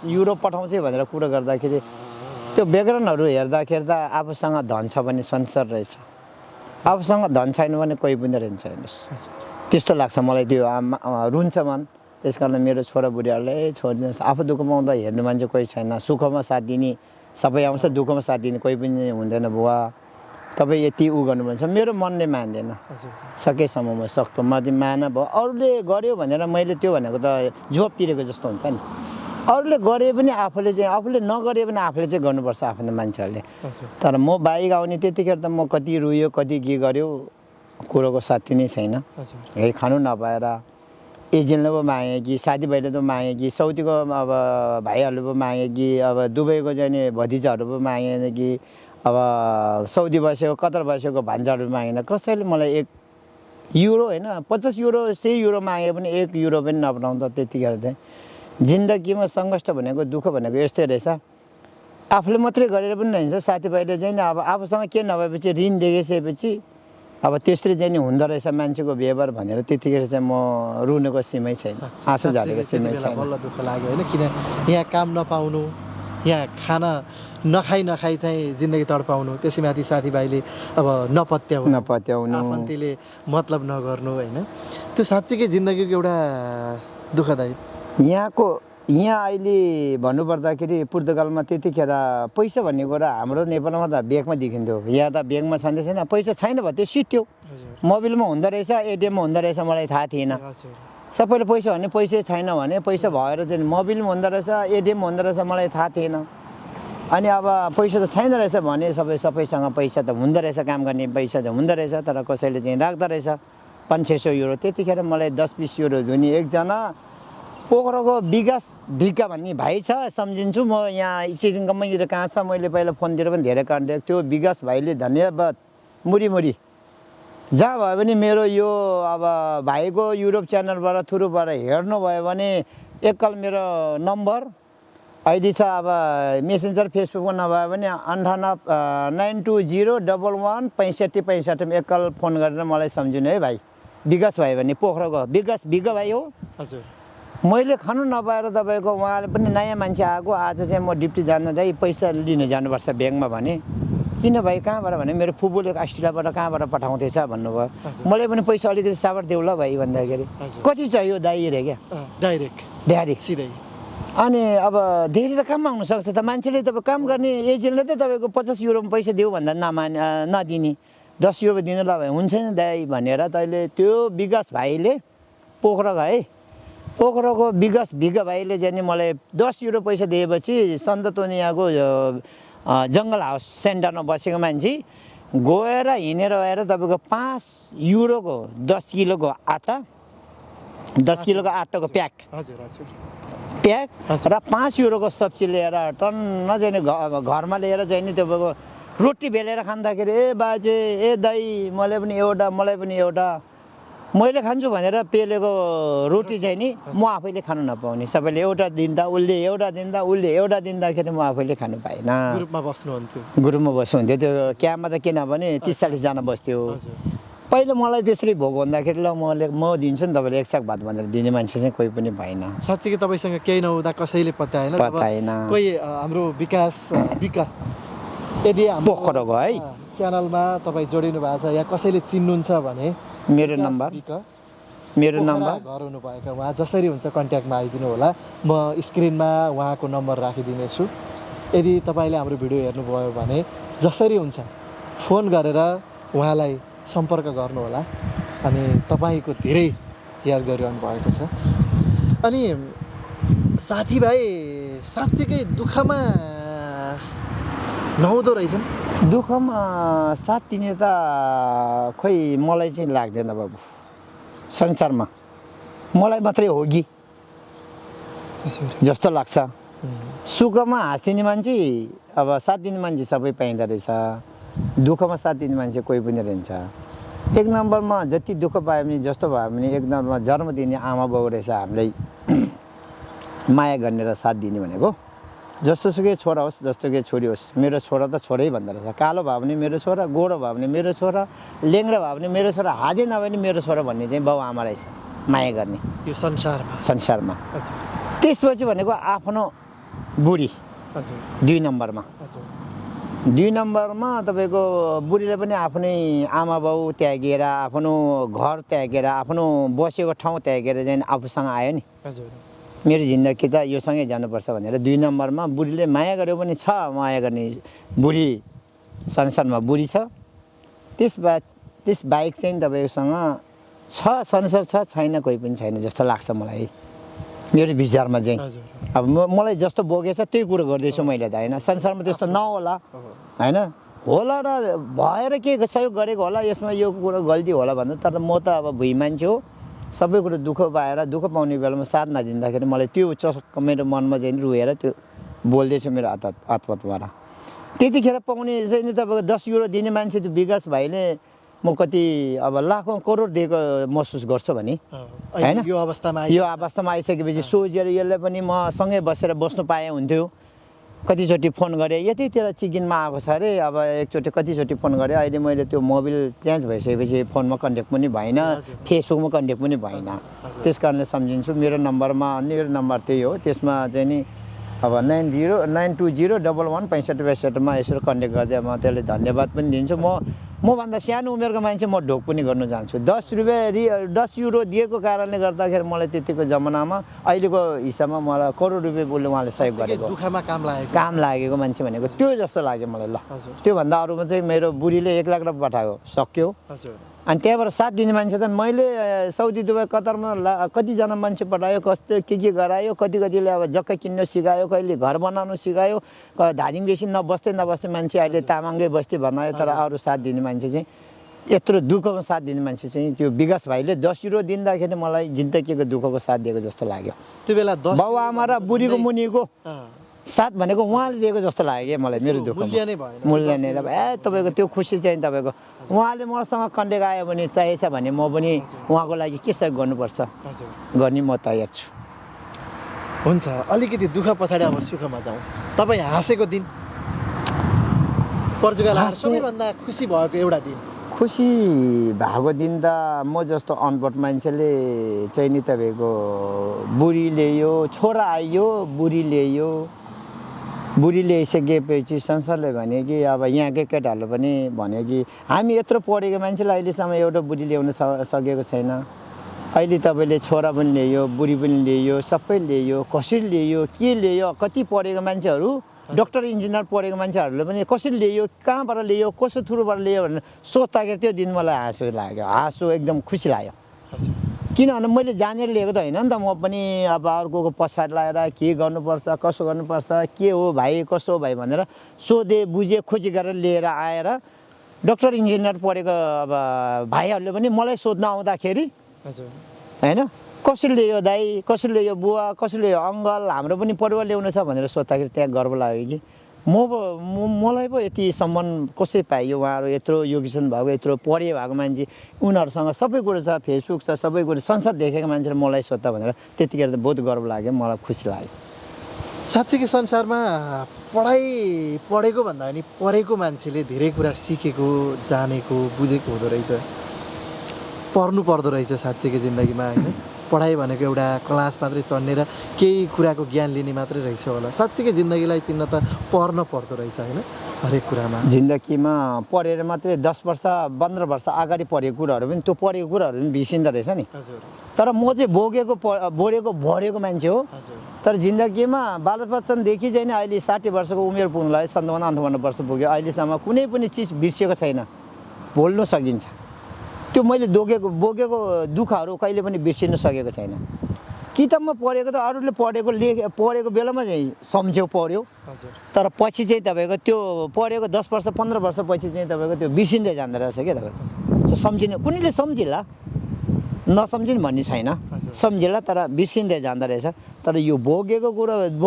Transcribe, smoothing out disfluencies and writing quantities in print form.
Euro पठाउँछ भनेर कुरा गर्दाखेरि त्यो ब्याकग्राउन्डहरू हेर्दाखेरि त आफूसँग धन छ भने संसार रहेछ, आफूसँग धन छैन भने कोही पनि रहन्छ हेर्नुहोस्। त्यस्तो लाग्छ मलाई, त्यो रुन्छ मन। त्यस कारण मेरो छोराबुढीहरूलाई छोडिदिनुहोस्, आफू दुःख पाउँदा हेर्नु मान्छे कोही छैन, सुखमा साथ दिने सबै आउँछ, दुःखमा साथ दिने कोही पनि हुँदैन। बुवा तपाईँ यति उ गर्नुपर्छ, मेरो मनले मान्दैन। सकेसम्म म सक्छु, म माना भयो। अरूले गर्यो भनेर मैले त्यो भनेको त जवाब तिरेको जस्तो हुन्छ नि। अरूले गरे पनि आफूले नगरे पनि आफूले चाहिँ गर्नुपर्छ आफ्नो मान्छेहरूले। तर म बाइक आउने त्यतिखेर त म कति रोयो, कति के गर्यो, कुरोको साथी नै छैन। है खानु नपाएर एजेन्टले पो मागे कि साथीभाइले त मागे कि सौतीको अब भाइहरूले पो मागे कि अब दुबईको चाहिँ नि भतिजाहरू पो मागेन कि अब सौदी बसेको कतर बसेको भान्जाहरू मागेन। कसैले मलाई 1 युरो होइन 50 युरो 100 युरो मागे पनि 1 युरो पनि नपठाउँदा त्यतिखेर चाहिँ जिन्दगीमा सङ्घर्ष भनेको दुःख भनेको यस्तै रहेछ। आफूले मात्रै गरेर पनि नहिन्छ, साथीभाइले चाहिँ नि अब आफूसँग के नभएपछि ऋण देखिसकेपछि अब त्यसरी चाहिँ नि हुँदो रहेछ मान्छेको व्यवहार भनेर त्यतिखेर चाहिँ म रुनेको सीमै छैन, आँसु झारेको सीमै छैन। बल्ल दुःख लाग्यो होइन, किन यहाँ काम नपाउनु, यहाँ खाना नखाई चाहिँ जिन्दगी तडपाउनु, त्यसैमाथि साथीभाइले अब नपत्याउनु आफन्तीले मतलब नगर्नु होइन, त्यो साँच्चीकै जिन्दगीको एउटा दुःखदायी। यहाँ अहिले भन्नुपर्दाखेरि पुर्तगालमा त्यतिखेर पैसा भन्ने कुरा हाम्रो नेपालमा त ब्यागमा देखिन्थ्यो, यहाँ त ब्यागमा छँदै छैन। पैसा छैन भयो त्यो सिट्यो, मोबाइलमा हुँदो रहेछ, एटिएममा हुँदो रहेछ, मलाई थाहा थिएन। सबैले पैसा भने पैसा छैन भने पैसा भएर चाहिँ मोबाइलमा हुँदो रहेछ, एटिएममा हुँदो रहेछ, मलाई थाहा थिएन। अनि अब पैसा त छैन रहेछ भने सबैसँग पैसा त हुँदो रहेछ, काम गर्ने पैसा त हुँदो रहेछ, तर कसैले चाहिँ राख्दो रहेछ 500-600 युरो। त्यतिखेर मलाई 10-20 युरो जुनि एकजना पोखराको विकास भिका भन्ने भाइ छ, सम्झिन्छु म। यहाँ एकछिन कमाइतिर कहाँ छ, मैले पहिला फोनतिर पनि धेरै काटिदिएको त्यो विकास भाइले धन्यवाद मुरी जहाँ भयो भने मेरो यो अब भाइको युट्युब च्यानलबाट थ्रुबाट हेर्नुभयो भने एकल मेरो नम्बर आइडी छ, अब मेसेन्जर फेसबुकमा नभयो भने 9892011565 एकल फोन गरेर मलाई सम्झिनु है भाइ। विकास भाइ भन्ने पोखराको विकास भिका भाइ हो। हजुर मैले खानु नपाएर तपाईँको उहाँले पनि नयाँ मान्छे आएको, आज चाहिँ म ड्युटी जानु दाइ पैसा लिनु जानुपर्छ ब्याङ्कमा भने। किन भाइ कहाँबाट भने मेरो फुपूले अस्ट्रेलियाबाट कहाँबाट पठाउँदैछ भन्नुभयो। मलाई पनि पैसा अलिकति साबर देऊ ल भाइ भन्दाखेरि कति चाहियो दाइ रे क्या, डाइरेक्ट सिधै। अनि अब धेरै त काम आउनु सक्छ त, मान्छेले तपाईँ काम गर्ने एजेन्टले त तपाईँको 50 युरोमा पैसा देऊ भन्दा नदिने, 10 युरो दिनु ल भाइ हुन्छ नि दाइ भनेर तैँले त्यो विकास भाइले पोखराको विकास भिका भाइले चाहिँ नि मलाई 10 युरो पैसा दिएपछि सन्तोनियाको जङ्गल हाउस सेन्टरमा बसेको मान्छे गएर हिँडेर आएर तपाईँको 5 युरोको 10 किलोको आटाको प्याक र 5 युरोको सब्जी लिएर टन्न चाहिँ नि घरमा लिएर चाहिँ नि तपाईँको रोटी बेलेर खाँदाखेरि ए बाजे ए दाइ मलाई पनि एउटा मैले खान्छु भनेर पेलेको रोटी चाहिँ नि म आफैले खानु नपाउने, सबैले एउटा दिँदा उसले एउटा दिँदाखेरि म आफैले खानु पाएन। ग्रुपमा बस्नुहुन्थ्यो त्यो क्याम्पमा त किनभने 30-40 जना बस्थ्यो। पहिला मलाई त्यसरी भोक भन्दाखेरि ल म दिन्छु नि तपाईँले 1 साग भात भनेर दिने मान्छे चाहिँ कोही पनि भएन। साँच्चीकै तपाईँसँग केही नहुँदा कसैले पत्याएन कोही हाम्रो विकास विका यदि पोखराको है च्यानलमा तपाईँ जोडिनु भएको छ या कसैले चिन्नुहुन्छ भने मेरो नम्बर घर हुनुभएका उहाँ जसरी हुन्छ कन्ट्याक्टमा आइदिनु होला, म स्क्रिनमा उहाँको नम्बर राखिदिनेछु। यदि तपाईँले हाम्रो भिडियो हेर्नुभयो भने जसरी हुन्छ फोन गरेर उहाँलाई सम्पर्क गर्नुहोला। अनि तपाईँको धेरै याद गरिरहनु भएको छ। अनि साथीभाइ साँच्चीकै दुःखमा नहुँदो रहेछन्? दुःखमा साथ दिने त खोइ मलाई चाहिँ लाग्दैन बाबु, संसारमा मलाई मात्रै हो कि जस्तो लाग्छ। सुखमा हाँसिदिने मान्छे अब साथ दिने मान्छे सबै पाइँदो रहेछ, दुःखमा साथ दिने मान्छे कोही पनि रहन्छ। 1 नम्बरमा जति दुःख पायो भने जस्तो भयो भने 1 नम्बरमा जन्म दिने आमा बाउ रहेछ हामीलाई माया गर्ने र साथ दिने भनेको। जस्तोसुकै छोरा होस् जस्तोकै छोरी होस्, मेरो छोरा त छोरै भन्दो रहेछ। कालो भयो भने मेरो छोरा, गोरो भयो भने मेरो छोरा, लेङ्ग्रा भयो भने मेरो छोरा, हादे नभए पनि मेरो छोरा भन्ने चाहिँ बाउ आमा रहेछ माया गर्ने यो संसारमा। त्यसपछि भनेको आफ्नो बुढी हजुर 2 नम्बरमा। हजुर 2 नम्बरमा तपाईँको बुढीले पनि आफ्नै आमा बाउ त्यागेर आफ्नो घर त्यागेर आफ्नो बसेको ठाउँ त्यागेर चाहिँ आफूसँग आयो नि। हजुर मेरो जिन्दगी त योसँगै जानुपर्छ भनेर 2 नम्बरमा बुढीले माया गर्यो पनि छ, माया गर्ने बुढी संसारमा बुढी छ। त्यस बाहेक चाहिँ तपाईँसँग छ संसार छ, छैन कोही पनि छैन जस्तो लाग्छ मलाई मेरो विचारमा चाहिँ। हजुर अब मलाई जस्तो बोकेछ त्यही कुरो गर्दैछु मैले त होइन। संसारमा त्यस्तो नहोला होइन, होला र भएर के सहयोग गरेको होला यसमा यो कुरो गल्ती होला भन्दा, तर म त अब भुइँ मान्छे हो, सबै कुरो दुःख पाएर दुःख पाउने बेलामा साथ नदिँदाखेरि मलाई त्यो चस्क मेरो मनमा चाहिँ रोएर त्यो बोल्दैछु मेरो आत्मद्वारा। त्यतिखेर पाउने चाहिँ तपाईँको 10 युरो दिने मान्छे त्यो विकास भाइले म कति अब लाखौँ करोड दिएको महसुस गर्छु भने होइन। यो अवस्थामा आइसकेपछि सोचेर यसले पनि म सँगै बस्नु पाए हुन्थ्यो। कतिचोटि फोन गरेँ, यतितिर चिकिनमा आएको छ अरे, अब एकचोटि कतिचोटि फोन गरेँ। अहिले मैले त्यो मोबाइल चेन्ज भइसकेपछि फोनमा कन्ट्याक्ट पनि भएन, फेसबुकमा कन्ट्याक्ट पनि भएन। त्यस कारणले सम्झिन्छु मेरो नम्बर त्यही हो। त्यसमा चाहिँ नि अब 9092016565मा यसरी कन्ट्याक्ट गर्दै म त्यसले धन्यवाद पनि दिन्छु। मभन्दा सानो उमेरको मान्छे म ढोक पनि गर्न चाहन्छु। 10 युरो दिएको कारणले गर्दाखेरि मलाई त्यतिको जमानामा अहिलेको हिसाबमा मलाई करोड रुपियाँ बोल्ने उहाँले सहयोग गरेको, दुःखमा काम लागेको मान्छे भनेको त्यो जस्तो लाग्यो मलाई। ल त्योभन्दा अरूमा चाहिँ मेरो बुढीले 1 लाख रुपियाँ पठाएको सक्यो। अनि त्यहाँबाट साथ दिने मान्छे त मैले साउदी दुबई कतारमा कतिजना मान्छे पठायो, कस्तो के गरायो, कतिले अब जग्गा किन्न सिकायो, कहिले घर बनाउनु सिकायो, धादिङ बेसी नबस्दै मान्छे अहिले तामाङै बस्ती बनायो। तर अरू साथ दिने मान्छे चाहिँ यत्रो दुःखमा साथ दिने मान्छे चाहिँ त्यो विकास भाइले 10 युरो दिँदाखेरि मलाई जिन्दगीको दुःखको साथ दिएको जस्तो लाग्यो। त्यो बेला बाउ आमा र बुढीको मुनिको साथ भनेको उहाँले दिएको जस्तो लाग्यो क्या मलाई। मेरो दुःख मूल्य नै तपाईँको त्यो खुसी चाहिँ तपाईँको उहाँले मसँग कन्ट्याक्ट आयो भने चाहिएछ भने म पनि उहाँको लागि के सहयोग गर्नुपर्छ गर्ने म तयार छु। हुन्छ, अलिकति दुःख पछाडि अब सुखमा जाउँ। तपाईँ हाँसेको दिन, पोर्चुगल सबैभन्दा खुसी भएको एउटा दिन? खुसी भएको दिन त म जस्तो अनपढ मान्छेले चाहिँ नि तपाईँको बुढी ल्यायो, छोरा आइयो, बुढी ल्याइयो। बुढी ल्याइसकेपछि संसारले भने कि अब यहाँकै केटाहरूले पनि भन्यो कि हामी यत्रो पढेको मान्छेलाई अहिलेसम्म एउटा बुढी ल्याउन सकेको छैन। अहिले तपाईँले छोरा पनि ल्यायो, बुढी पनि ल्यायो, सबै ल्यायो, कसरी ल्यायो, के ल्यायो, कति पढेको मान्छेहरू, डक्टर इन्जिनियर पढेको मान्छेहरूले पनि कसरी ल्यायो, कहाँबाट ल्यायो, कसो थ्रुबाट ल्यायो भनेर सोच्दाखेरि त्यो दिन मलाई हाँसो एकदम खुसी लाग्यो। किनभने मैले जानेर लिएको त होइन नि त। म पनि अब अर्को पछाडि लगाएर के गर्नुपर्छ, कसो गर्नुपर्छ, के हो भाइ, कसो हो भाइ भनेर सोधेँ बुझेँ, खोजी गरेर लिएर आएर डक्टर इन्जिनियर पढेको अब भाइहरूले पनि मलाई सोध्न आउँदाखेरि होइन कसरी ल्यायो दाइ, कसरी ल्यायो बुवा, कसरी ल्यायो अङ्कल, हाम्रो पनि परिवार ल्याउनु छ भनेर सोद्धाखेरि त्यहाँ गर्व लाग्यो कि मलाई पो यति सम्मान कसरी पाइयो। उहाँहरू यत्रो योगेसन भएको, यत्रो पढे भएको मान्छे, उनीहरूसँग सबै कुरो छ, फेसबुक छ, सबै कुरो संसार देखेको मान्छेले मलाई सोद्धा भनेर त्यतिखेर त बहुत गर्व लाग्यो, मलाई खुसी लाग्यो। साँच्चै कि संसारमा पढेको भन्दा पनि पढेको मान्छेले धेरै कुरा सिकेको, जानेको, बुझेको हुँदो रहेछ, पढ्नु पर्दो रहेछ साँच्चै कि जिन्दगीमा होइन। पढाइ भनेको एउटा क्लास मात्रै चढ्ने र केही कुराको ज्ञान लिने मात्रै रहेछ होला। साँच्चै जिन्दगीलाई चिन्न त पढ्न पर्दो रहेछ होइन। हरेक कुरामा जिन्दगीमा पढेर मात्रै 10 वर्ष 15 वर्ष अगाडि पढेको कुराहरू पनि त्यो पढेको कुराहरू पनि बिर्सिँदो रहेछ नि। तर म चाहिँ भरेको मान्छे हो। तर जिन्दगीमा बाल बच्चादेखि चाहिँ अहिले 60 वर्षको उमेर पुग्नुलाई 57-58 वर्ष पुग्यो, अहिलेसम्म कुनै पनि चिज बिर्सिएको छैन, भुल्नु सकिन्छ। त्यो मैले बोकेको दुःखहरू कहिले पनि बिर्सिन सकेको छैन। किताबमा पढेको त अरूले पढेको बेलामा चाहिँ सम्झ्यो पढ्यो, तर पछि चाहिँ तपाईँको त्यो पढेको 10 वर्ष 15 वर्ष पछि चाहिँ तपाईँको त्यो बिर्सिँदै जाँदो रहेछ क्या। तपाईँको सम्झिने कुनैले सम्झिला, नसम्झिने भन्ने छैन, सम्झिला तर बिर्सिँदै जाँदो रहेछ। तर यो बोकेको कुरो